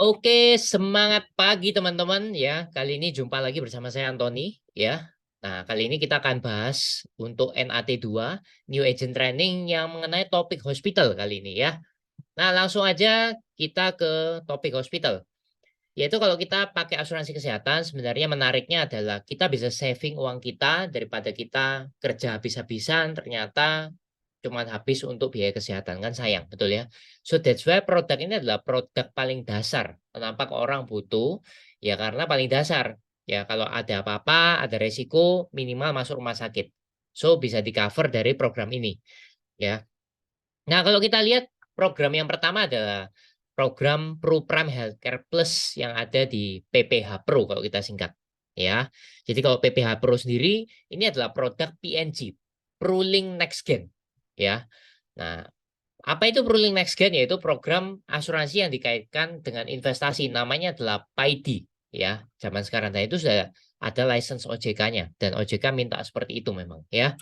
Oke, semangat pagi teman-teman ya. Kali ini jumpa lagi bersama saya Anthony ya. Nah, kali ini kita akan bahas untuk NAT2 New Agent Training yang mengenai topik hospital kali ini ya. Nah, langsung aja kita ke topik hospital. Yaitu kalau kita pakai asuransi kesehatan, sebenarnya menariknya adalah kita bisa saving uang kita daripada kita kerja habis-habisan, ternyata cuma habis untuk biaya kesehatan, kan sayang, betul ya. So that's why produk ini adalah produk paling dasar. Kenapa kok orang butuh? Ya karena paling dasar. Ya kalau ada apa-apa, ada resiko, minimal masuk rumah sakit. So bisa di-cover dari program ini. Ya. Nah, kalau kita lihat program yang pertama adalah program Pro Prime Healthcare Plus yang ada di PPH Pro kalau kita singkat. Ya. Jadi kalau PPH Pro sendiri ini adalah produk PNG, ProLink Next Gen. Ya. Nah, apa itu ProLink Next Gen? Yaitu program asuransi yang dikaitkan dengan investasi. Namanya adalah PAID. Ya, zaman sekarang. Nah, itu sudah ada license OJK-nya. Dan OJK minta seperti itu memang. Ya.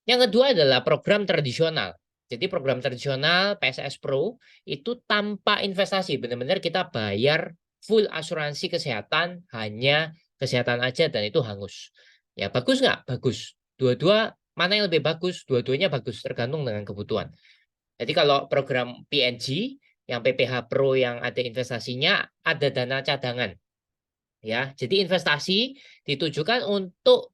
Yang kedua adalah program tradisional. Jadi program tradisional PSS Pro itu tanpa investasi. Benar-benar kita bayar full asuransi kesehatan, hanya kesehatan aja dan itu hangus. Ya bagus nggak? Bagus. Dua-dua mana yang lebih bagus? Dua-duanya bagus, tergantung dengan kebutuhan. Jadi kalau program PNG, yang PPH Pro yang ada investasinya, ada dana cadangan. Ya, jadi investasi ditujukan untuk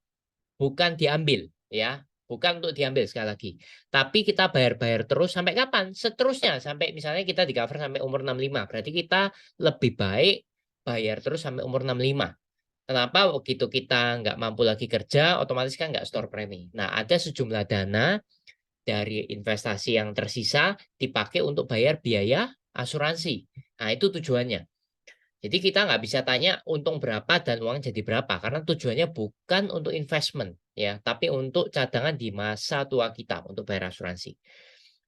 bukan diambil, ya, bukan untuk diambil sekali lagi. Tapi kita bayar-bayar terus sampai kapan? Seterusnya sampai misalnya kita di cover sampai umur 65. Berarti kita lebih baik bayar terus sampai umur 65. Kenapa? Begitu kita nggak mampu lagi kerja, otomatis kan nggak store premi. Nah, ada sejumlah dana dari investasi yang tersisa dipakai untuk bayar biaya asuransi. Nah, itu tujuannya. Jadi kita nggak bisa tanya untung berapa dan uang jadi berapa karena tujuannya bukan untuk investment ya, tapi untuk cadangan di masa tua kita untuk bayar asuransi.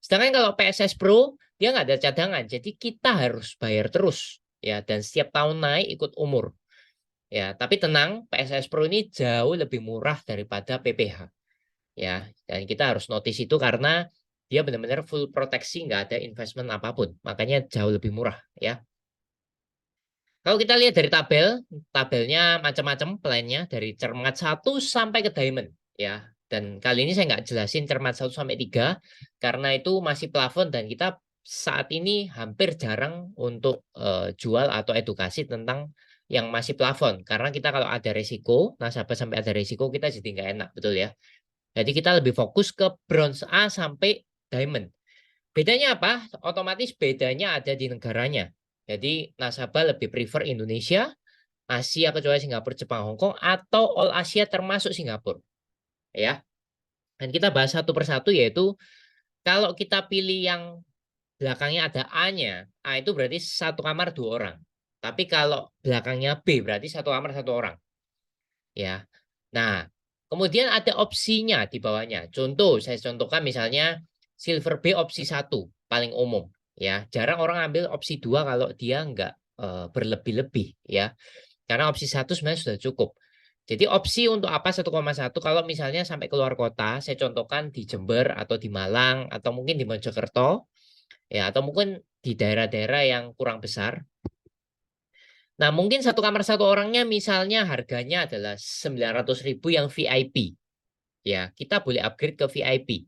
Sedangkan kalau PSS Pro dia nggak ada cadangan, jadi kita harus bayar terus ya dan setiap tahun naik ikut umur ya. Tapi tenang, PSS Pro ini jauh lebih murah daripada PPH ya, dan kita harus notice itu karena dia benar-benar full proteksi, nggak ada investment apapun, makanya jauh lebih murah ya. Kalau kita lihat dari tabelnya macam-macam plannya dari cermat 1 sampai ke diamond ya. Dan kali ini saya nggak jelasin cermat 1 sampai 3 karena itu masih plafon dan kita saat ini hampir jarang untuk jual atau edukasi tentang yang masih plafon. Karena kita kalau ada resiko, nasabah sampai ada resiko kita jadi nggak enak, betul ya. Jadi kita lebih fokus ke bronze A sampai diamond. Bedanya apa? Otomatis bedanya ada di negaranya. Jadi nasabah lebih prefer Indonesia, Asia kecuali Singapura, Jepang, Hong Kong, atau All Asia termasuk Singapura. Ya. Dan kita bahas satu persatu yaitu kalau kita pilih yang belakangnya ada A-nya, A itu berarti satu kamar dua orang. Tapi kalau belakangnya B berarti satu kamar satu orang. Ya. Nah, kemudian ada opsinya di bawahnya. Contoh, saya contohkan misalnya Silver B opsi satu paling umum. Ya, jarang orang ambil opsi 2 kalau dia nggak berlebih-lebih ya. Karena opsi satu sebenarnya sudah cukup. Jadi opsi untuk apa 1,1 kalau misalnya sampai keluar kota, saya contohkan di Jember atau di Malang atau mungkin di Mojokerto ya atau mungkin di daerah-daerah yang kurang besar. Nah, mungkin satu kamar satu orangnya misalnya harganya adalah 900.000 yang VIP. Ya, kita boleh upgrade ke VIP.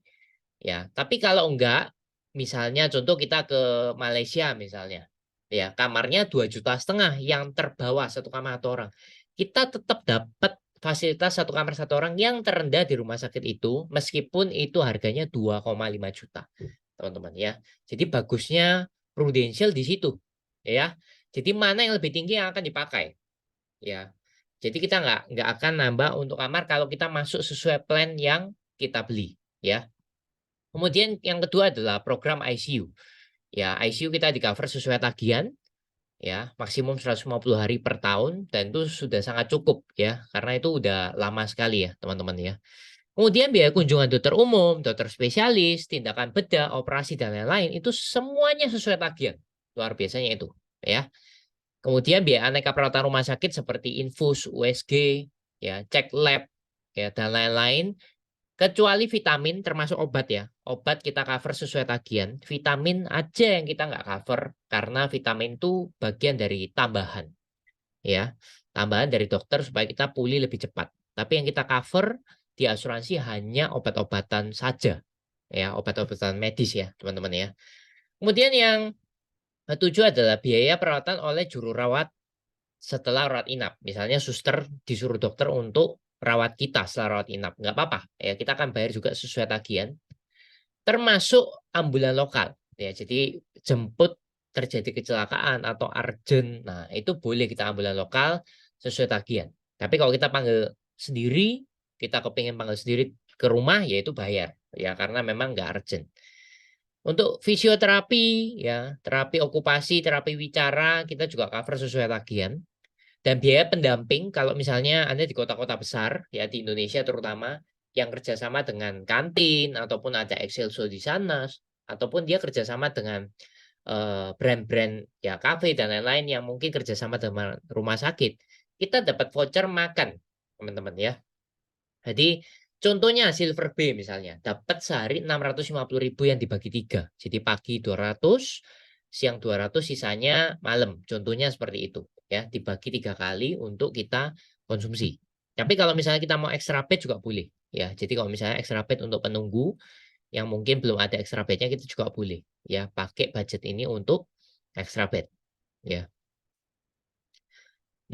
Ya, tapi kalau enggak, misalnya contoh kita ke Malaysia misalnya. Ya, kamarnya 2,5 juta yang terbawah satu kamar satu orang. Kita tetap dapat fasilitas satu kamar satu orang yang terendah di rumah sakit itu meskipun itu harganya 2,5 juta. Teman-teman ya. Jadi bagusnya Prudential di situ. Ya. Jadi mana yang lebih tinggi yang akan dipakai? Ya. Jadi kita nggak akan nambah untuk kamar kalau kita masuk sesuai plan yang kita beli. Ya. Kemudian yang kedua adalah program ICU. Ya, ICU kita di cover sesuai tagihan ya, maksimum 150 hari per tahun dan itu sudah sangat cukup ya, karena itu udah lama sekali ya, teman-teman ya. Kemudian biaya kunjungan dokter umum, dokter spesialis, tindakan bedah, operasi dan lain-lain itu semuanya sesuai tagihan. Luar biasanya itu ya. Kemudian biaya aneka perawatan rumah sakit seperti infus, USG, ya, cek lab, ya dan lain-lain Kecuali vitamin termasuk obat ya. Obat kita cover sesuai tagihan. Vitamin aja yang kita nggak cover karena vitamin itu bagian dari tambahan. Ya, tambahan dari dokter supaya kita pulih lebih cepat. Tapi yang kita cover di asuransi hanya obat-obatan saja. Ya, obat-obatan medis ya, teman-teman ya. Kemudian yang ketujuh adalah biaya perawatan oleh juru rawat setelah rawat inap. Misalnya suster disuruh dokter untuk rawat kita setelah rawat inap. Nggak apa-apa. Ya, kita akan bayar juga sesuai tagihan. Termasuk ambulan lokal. Ya, jadi jemput terjadi kecelakaan atau urgent. Nah, itu boleh kita ambulan lokal sesuai tagihan. Tapi kalau kita panggil sendiri, kita kepingin panggil sendiri ke rumah, ya itu bayar. Ya, karena memang nggak urgent. Untuk fisioterapi, ya, terapi okupasi, terapi wicara, kita juga cover sesuai tagihan. Dan biaya pendamping, kalau misalnya Anda di kota-kota besar, ya di Indonesia terutama, yang kerjasama dengan kantin, ataupun ada Excelsior di sana, ataupun dia kerjasama dengan brand-brand ya kafe dan lain-lain yang mungkin kerjasama dengan rumah sakit, kita dapat voucher makan, teman-teman ya. Jadi contohnya Silver B misalnya, dapat sehari 650.000 yang dibagi 3. Jadi pagi 200, siang 200, sisanya malam. Contohnya seperti itu ya, dibagi 3 kali untuk kita konsumsi. Tapi kalau misalnya kita mau extra bed juga boleh ya. Jadi kalau misalnya extra bed untuk penunggu yang mungkin belum ada extra bednya, kita juga boleh ya pakai budget ini untuk extra bed ya.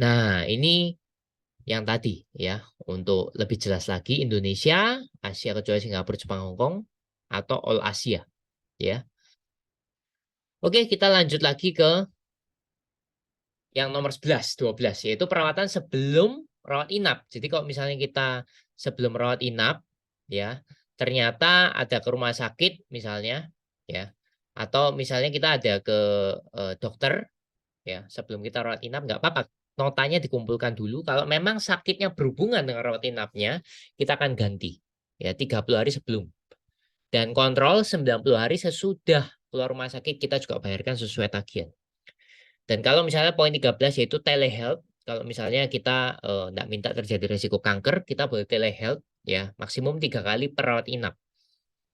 Nah, ini yang tadi ya. Untuk lebih jelas lagi, Indonesia, Asia kecuali Singapura, Jepang, Hong Kong, atau All Asia ya. Oke, kita lanjut lagi ke yang nomor 11, 12, yaitu perawatan sebelum rawat inap. Jadi kalau misalnya kita sebelum rawat inap ya, ternyata ada ke rumah sakit misalnya ya, atau misalnya kita ada ke dokter ya, sebelum kita rawat inap nggak apa-apa. Notanya dikumpulkan dulu. Kalau memang sakitnya berhubungan dengan rawat inapnya, kita akan ganti ya 30 hari sebelum. Dan kontrol 90 hari sesudah keluar rumah sakit, kita juga bayarkan sesuai tagihan. Dan kalau misalnya poin 13 yaitu telehealth, kalau misalnya kita nggak minta terjadi risiko kanker, kita boleh telehealth ya, maksimum 3 kali perawat inap.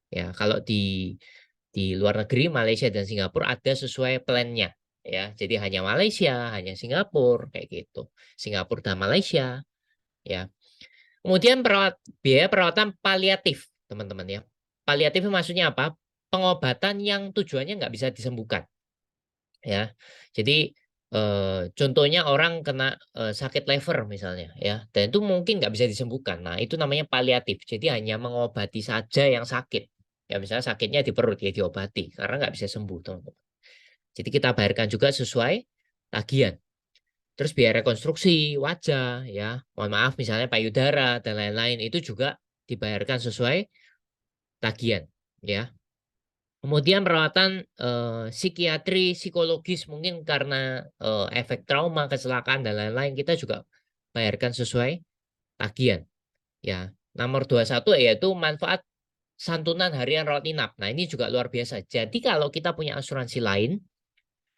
Ya, kalau di luar negeri, Malaysia dan Singapura ada sesuai plannya ya. Jadi hanya Malaysia, hanya Singapura kayak gitu. Singapura dan Malaysia ya. Kemudian biaya perawatan paliatif, teman-teman ya. Paliatif maksudnya apa? Pengobatan yang tujuannya nggak bisa disembuhkan ya. Jadi contohnya orang kena sakit liver misalnya ya, dan itu mungkin nggak bisa disembuhkan. Nah, itu namanya paliatif. Jadi hanya mengobati saja yang sakit. Ya, misalnya sakitnya di perut, ya diobati karena nggak bisa sembuh, teman-teman. Jadi kita bayarkan juga sesuai tagihan. Terus biaya rekonstruksi wajah, ya, mohon maaf misalnya payudara dan lain-lain, itu juga dibayarkan sesuai tagihan, ya. Kemudian perawatan psikiatri, psikologis mungkin karena efek trauma, kecelakaan dan lain-lain, kita juga bayarkan sesuai tagihan. Ya, nomor 21 yaitu manfaat santunan harian rawat inap. Nah, ini juga luar biasa. Jadi kalau kita punya asuransi lain,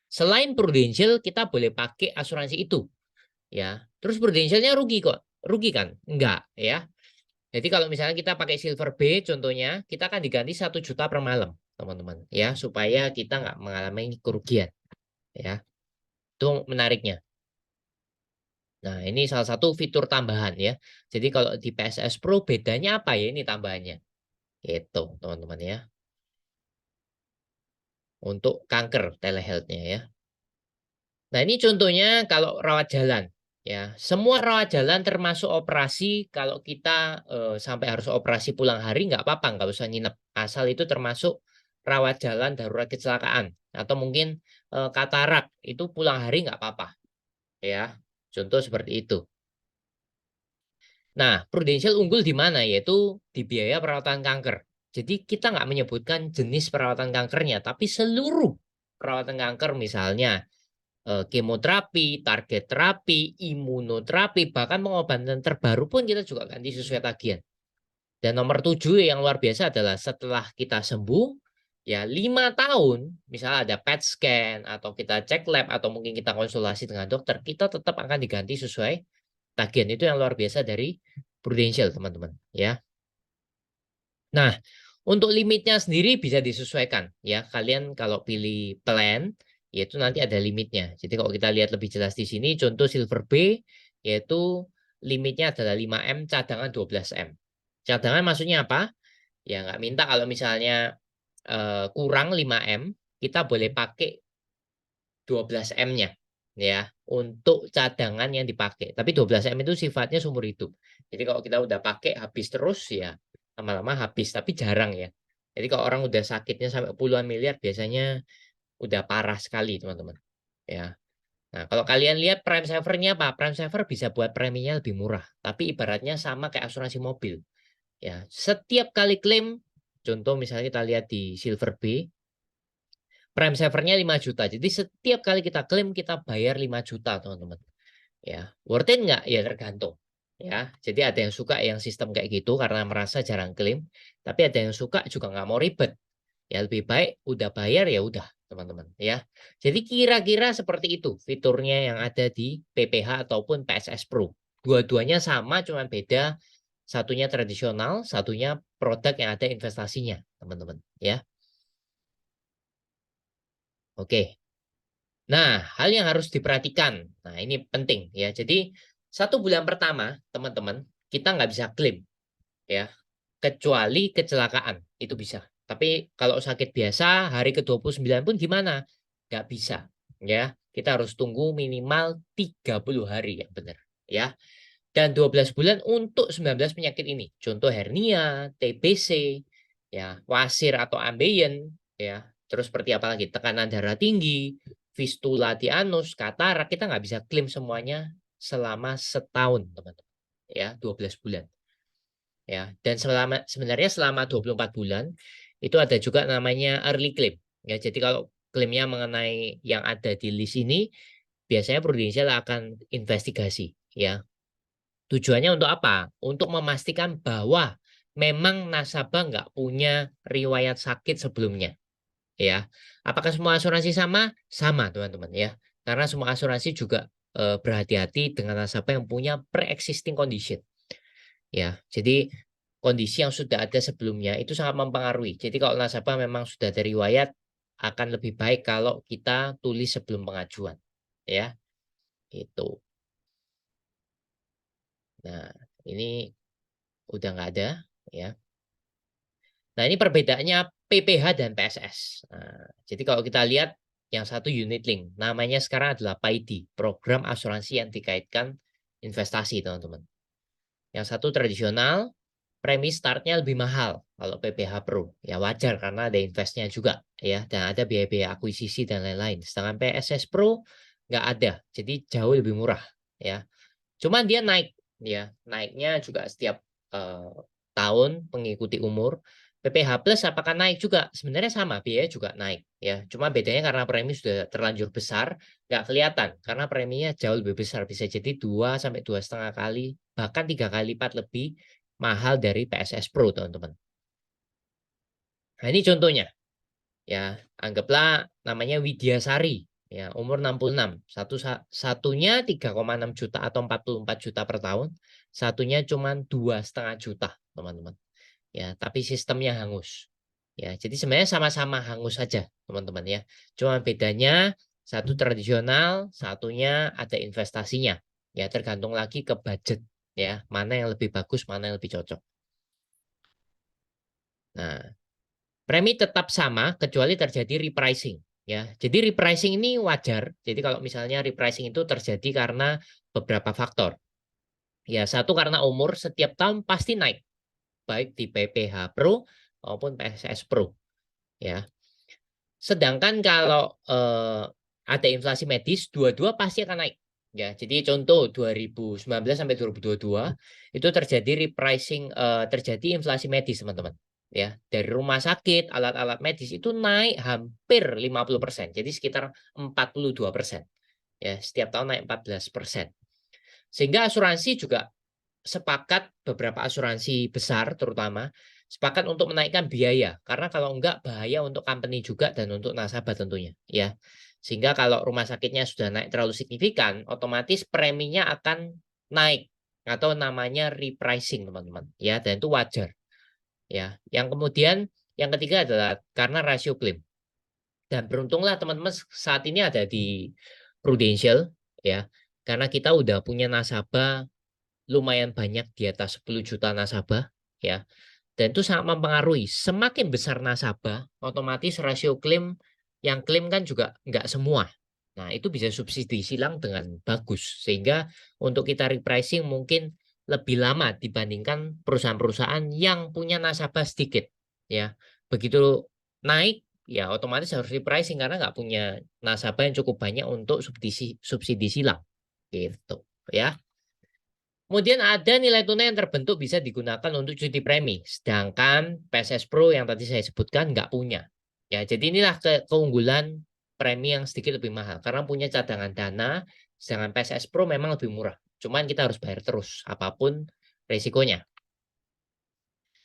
selain Prudential, kita boleh pakai asuransi itu. Ya, terus Prudentialnya rugi kok? Rugi kan? Enggak, ya. Jadi kalau misalnya kita pakai Silver B, contohnya, kita akan diganti 1 juta per malam, teman-teman. Ya, supaya kita nggak mengalami kerugian. Ya, itu menariknya. Nah, ini salah satu fitur tambahan ya. Jadi kalau di PSS Pro bedanya apa ya ini tambahannya? Itu, teman-teman ya. Untuk kanker telehealth-nya ya. Nah, ini contohnya kalau rawat jalan. Ya, semua rawat jalan termasuk operasi. Kalau kita sampai harus operasi pulang hari, nggak apa-apa, nggak usah nginep. Asal itu termasuk rawat jalan darurat kecelakaan. Atau mungkin katarak, itu pulang hari nggak apa-apa. Ya, contoh seperti itu. Nah, Prudential unggul di mana? Yaitu di biaya perawatan kanker. Jadi kita nggak menyebutkan jenis perawatan kankernya, tapi seluruh perawatan kanker misalnya kemoterapi, target terapi, imunoterapi, bahkan pengobatan terbaru pun kita juga ganti sesuai tagihan. Dan nomor 7 yang luar biasa adalah setelah kita sembuh, ya 5 tahun, misalnya ada PET scan, atau kita cek lab, atau mungkin kita konsultasi dengan dokter, kita tetap akan diganti sesuai tagihan. Itu yang luar biasa dari Prudential, teman-teman. Ya. Nah, untuk limitnya sendiri bisa disesuaikan ya. Kalian kalau pilih plan, yaitu nanti ada limitnya. Jadi kalau kita lihat lebih jelas di sini, contoh Silver B, yaitu limitnya adalah 5M, cadangan 12M. Cadangan maksudnya apa? Ya nggak minta kalau misalnya kurang 5M, kita boleh pakai 12M-nya ya untuk cadangan yang dipakai. Tapi 12M itu sifatnya seumur hidup. Jadi kalau kita udah pakai habis terus ya lama-lama habis, tapi jarang ya. Jadi kalau orang udah sakitnya sampai puluhan miliar biasanya udah parah sekali, teman-teman. Ya. Nah, kalau kalian lihat prime saver-nya apa? Prime saver bisa buat preminya lebih murah, tapi ibaratnya sama kayak asuransi mobil. Ya, setiap kali klaim, contoh misalnya kita lihat di Silver B, prime saver-nya 5 juta. Jadi setiap kali kita klaim kita bayar 5 juta, teman-teman. Ya, worth it nggak? Ya tergantung. Ya, jadi ada yang suka yang sistem kayak gitu karena merasa jarang klaim, tapi ada yang suka juga nggak mau ribet. Ya lebih baik udah bayar ya udah, teman-teman. Ya, jadi kira-kira seperti itu fiturnya yang ada di PPH ataupun PSS Pro. Dua-duanya sama, cuma beda satunya tradisional, satunya produk yang ada investasinya, teman-teman. Ya, oke. Nah, hal yang harus diperhatikan. Nah, ini penting ya. Jadi, 1 bulan pertama, teman-teman, kita nggak bisa klaim ya, kecuali kecelakaan. Itu bisa. Tapi kalau sakit biasa, hari ke-29 pun gimana? Nggak bisa. Ya, kita harus tunggu minimal 30 hari yang benar. Ya, dan 12 bulan untuk 19 penyakit ini. Contoh hernia, TBC, ya, wasir atau ambeien, ya. Terus seperti apa lagi? Tekanan darah tinggi, fistula di anus, katarak, kita nggak bisa klaim semuanya selama setahun, teman-teman. Ya, 12 bulan. Ya, dan sebenarnya selama 24 bulan itu ada juga namanya early claim. Ya, jadi kalau klaimnya mengenai yang ada di list ini, biasanya Prudential akan investigasi, ya. Tujuannya untuk apa? Untuk memastikan bahwa memang nasabah nggak punya riwayat sakit sebelumnya. Ya, apakah semua asuransi sama? Sama, teman-teman ya. Karena semua asuransi juga berhati-hati dengan nasabah yang punya pre-existing condition. Ya, jadi kondisi yang sudah ada sebelumnya itu sangat mempengaruhi. Jadi kalau nasabah memang sudah ada riwayat, akan lebih baik kalau kita tulis sebelum pengajuan. Ya, itu. Nah, ini udah nggak ada. Ya. Nah, ini perbedaannya PPH dan PSS. Nah, jadi kalau kita lihat yang satu unit link, namanya sekarang adalah PAID, program asuransi yang dikaitkan investasi, teman-teman. Yang satu tradisional, premi startnya lebih mahal kalau PPH Pro. Ya wajar karena ada investnya juga ya, dan ada biaya-biaya akuisisi dan lain-lain. Sedangkan PSS Pro nggak ada, jadi jauh lebih murah ya. Cuman dia naik ya, naiknya juga setiap eh, tahun mengikuti umur. PPH Plus apakah naik juga? Sebenarnya sama, biaya juga naik ya. Cuma bedanya karena premi sudah terlanjur besar, nggak kelihatan karena preminya jauh lebih besar. Bisa jadi 2 sampai 2,5 kali, bahkan 3 kali lipat lebih mahal dari PSS Pro, teman-teman. Nah, ini contohnya. Ya, anggaplah namanya Widyasari, ya, umur 66. Satunya 3,6 juta atau 44 juta per tahun, satunya cuma 2,5 juta, teman-teman. Ya, tapi sistemnya hangus. Ya, jadi sebenarnya sama-sama hangus saja, teman-teman ya. Cuma bedanya satu tradisional, satunya ada investasinya. Ya, tergantung lagi ke budget ya, mana yang lebih bagus, mana yang lebih cocok. Nah, premi tetap sama kecuali terjadi repricing ya. Jadi repricing ini wajar. Jadi kalau misalnya repricing itu terjadi karena beberapa faktor. Ya, satu karena umur setiap tahun pasti naik baik di PPH Pro maupun PSS Pro ya. Sedangkan kalau ada inflasi medis, dua-dua pasti akan naik. Ya, jadi contoh 2019 sampai 2022 itu terjadi repricing, terjadi inflasi medis, teman-teman. Ya, dari rumah sakit, alat-alat medis itu naik hampir 50%. Jadi sekitar 42%. Ya, setiap tahun naik 14%. Sehingga asuransi juga sepakat, beberapa asuransi besar terutama sepakat untuk menaikkan biaya karena kalau enggak bahaya untuk company juga dan untuk nasabah tentunya ya. Sehingga kalau rumah sakitnya sudah naik terlalu signifikan, otomatis preminya akan naik atau namanya repricing, teman-teman ya, dan itu wajar. ya. Yang kemudian yang ketiga adalah karena rasio klaim. Dan beruntunglah teman-teman saat ini ada di Prudential ya. Karena kita udah punya nasabah lumayan banyak di atas 10 juta nasabah ya. Dan itu sangat mempengaruhi. Semakin besar nasabah, otomatis rasio klaim yang klaim kan juga nggak semua. Nah, itu bisa subsidi silang dengan bagus. Sehingga untuk kita repricing mungkin lebih lama dibandingkan perusahaan-perusahaan yang punya nasabah sedikit. Ya, begitu naik, ya otomatis harus repricing karena nggak punya nasabah yang cukup banyak untuk subsidi silang. Gitu, ya. Kemudian ada nilai tunai yang terbentuk bisa digunakan untuk cuti premi, sedangkan PSS Pro yang tadi saya sebutkan nggak punya. Ya, jadi inilah keunggulan premi yang sedikit lebih mahal karena punya cadangan dana, sedangkan PSS Pro memang lebih murah. Cuman kita harus bayar terus apapun resikonya.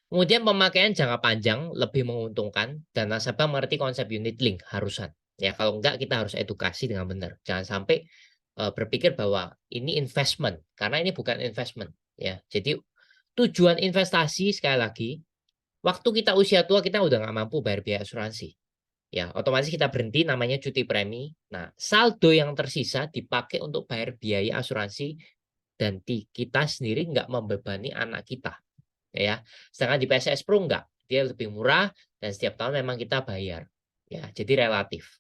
Kemudian pemakaian jangka panjang lebih menguntungkan dan nasabah mengerti konsep unit link harusan. Ya, kalau enggak kita harus edukasi dengan benar. Jangan sampai berpikir bahwa ini investment karena ini bukan investment ya. Jadi tujuan investasi sekali lagi, waktu kita usia tua kita udah nggak mampu bayar biaya asuransi. Ya, otomatis kita berhenti namanya cuti premi. Nah, saldo yang tersisa dipakai untuk bayar biaya asuransi dan kita sendiri nggak membebani anak kita ya. Sedangkan di PSS Pro enggak, dia lebih murah dan setiap tahun memang kita bayar. Ya, jadi relatif.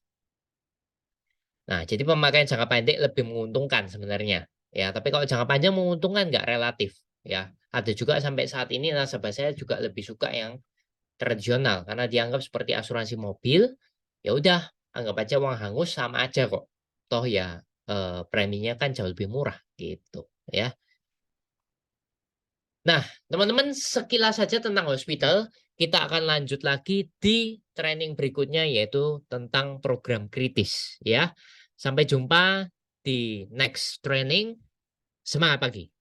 Nah, jadi pemakaian jangka pendek lebih menguntungkan sebenarnya. Ya, tapi kalau jangka panjang menguntungkan enggak relatif. Ya, ada juga sampai saat ini nasabah saya juga lebih suka yang tradisional karena dianggap seperti asuransi mobil. Ya udah, anggap aja uang hangus sama aja kok. Toh ya preminya kan jauh lebih murah gitu ya. Nah, teman-teman sekilas saja tentang hospital, kita akan lanjut lagi di training berikutnya yaitu tentang program kritis ya. Sampai jumpa di next training. Semangat pagi.